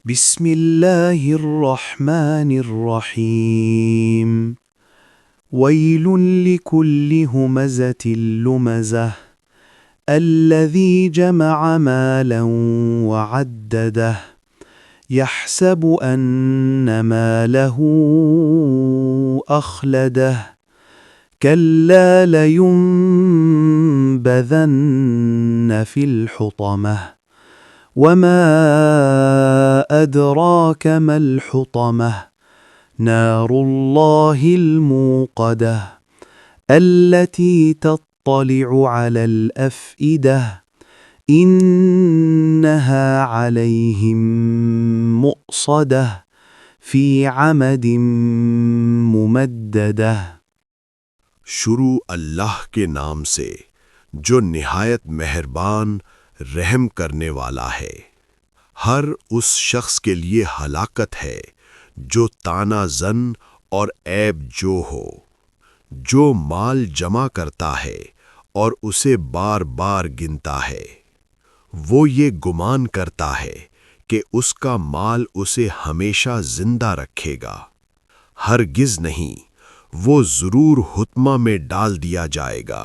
بسم الله الرحمن الرحيم ويل لكل همزة لمزة الذي جمع مالا وعدده يحسب أن ماله أخلده كلا لينبذن في الحطمة وما أدراك ما الحطمة نار الله الموقدة التي تطلع على الأفئدة إنها عليهم مؤصدة في عمد ممددة शुरू अल्लाह के नाम से जो निहायत मेहरबान रहम करने वाला है। हर उस शख्स के लिए हलाकत है जो ताना जन और ऐब जो हो, जो माल जमा करता है और उसे बार बार गिनता है। वो ये गुमान करता है कि उसका माल उसे हमेशा जिंदा रखेगा। हरगिज नहीं, वो ज़रूर हुत्मा में डाल दिया जाएगा।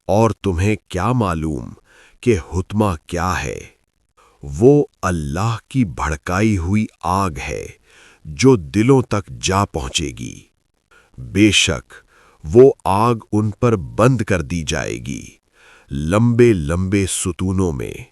और तुम्हें क्या मालूम कि हुत्मा क्या है? वो अल्लाह की भड़काई हुई आग है जो दिलों तक जा पहुंचेगी। बेशक वो आग उन पर बंद कर दी जाएगी, लंबे लंबे सुतूनों में।